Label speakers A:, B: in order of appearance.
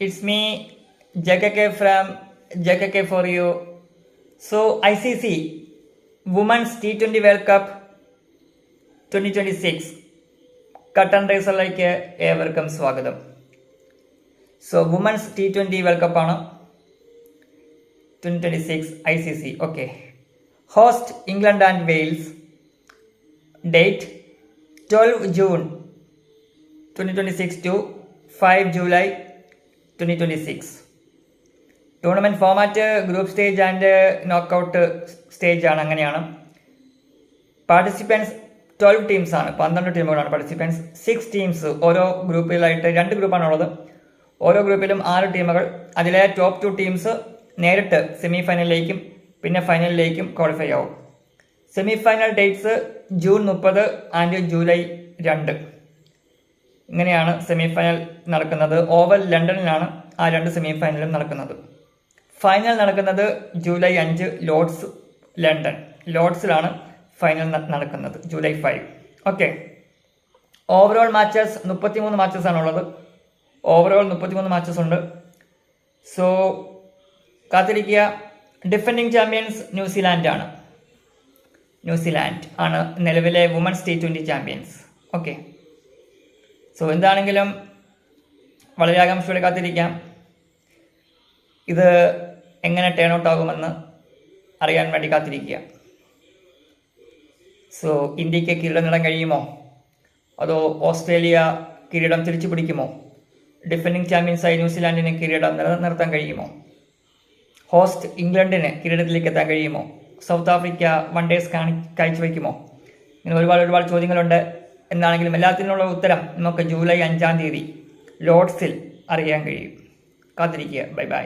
A: It's me, JKK from JKK for you. So, ICC Women's T20 World Cup 2026 curtain റേസറിലേക്ക് ഏവർക്കും സ്വാഗതം. So women's T20 world കപ്പാണ് 2026 ICC. Okay, host England and Wales. Date 12 June 2026 to 5 July 2026. Tournament format group stage and knockout stage ആണ്. അങ്ങനെയാണ്. Participants 12 ടീംസാണ്, 12 ടീമുകളാണ് participants. 6 teams ഓരോ ഗ്രൂപ്പിലായിട്ട്, 2 ഗ്രൂപ്പാണുള്ളത്. ഓരോ ഗ്രൂപ്പിലും 6 ടീമുകൾ. അതിലെ ടോപ്പ് 2 ടീംസ് നേരിട്ട് സെമി ഫൈനലിലേക്കും പിന്നെ ഫൈനലിലേക്കും ക്വാളിഫൈ ആവും. Semi final dates June 30 and July 2. ഇങ്ങനെയാണ് സെമി ഫൈനൽ നടക്കുന്നത്. ഓവൽ ലണ്ടനിലാണ് ആ 2 സെമി ഫൈനലും നടക്കുന്നത്. ഫൈനൽ നടക്കുന്നത് July 5 ലോർഡ്സ് ലണ്ടൻ. ലോർഡ്സിലാണ് ഫൈനൽ നടക്കുന്നത് July 5. Okay, overall matches 33 matches ആണുള്ളത്. ഓവറോൾ 33 മാച്ചസ് ഉണ്ട്. സോ കാത്തിരിക്കുക. ഡിഫെൻഡിങ് ചാമ്പ്യൻസ് ന്യൂസിലാൻഡ് ആണ്. ന്യൂസിലാൻഡ് ആണ് നിലവിലെ women's T20 champions. Okay, so എന്താണെങ്കിലും വളരെ ആകാംക്ഷയോടെ കാത്തിരിക്കാം. ഇത് എങ്ങനെ ടേൺ ഔട്ട് ആകുമെന്ന് അറിയാൻ വേണ്ടി കാത്തിരിക്കുക. സോ ഇന്ത്യക്ക് കിരീടം നേടാൻ കഴിയുമോ, അതോ ഓസ്ട്രേലിയ കിരീടം തിരിച്ചു പിടിക്കുമോ? ഡിഫെൻഡിങ് ചാമ്പ്യൻസായി ന്യൂസിലാൻഡിന് കിരീടം നിലനിർത്താൻ കഴിയുമോ? ഹോസ്റ്റ് ഇംഗ്ലണ്ടിന് കിരീടത്തിലേക്ക് എത്താൻ കഴിയുമോ? സൗത്ത് ആഫ്രിക്ക വൺ ഡേസ് കാഴ്ചവെക്കുമോ? ഇങ്ങനെ ഒരുപാട് ചോദ്യങ്ങളുണ്ട്. എന്താണെങ്കിലും എല്ലാത്തിനുള്ള ഉത്തരം നമുക്ക് July 5 ലോർഡ്സിൽ അറിയാൻ കഴിയും. കാത്തിരിക്കുക. Bye bye.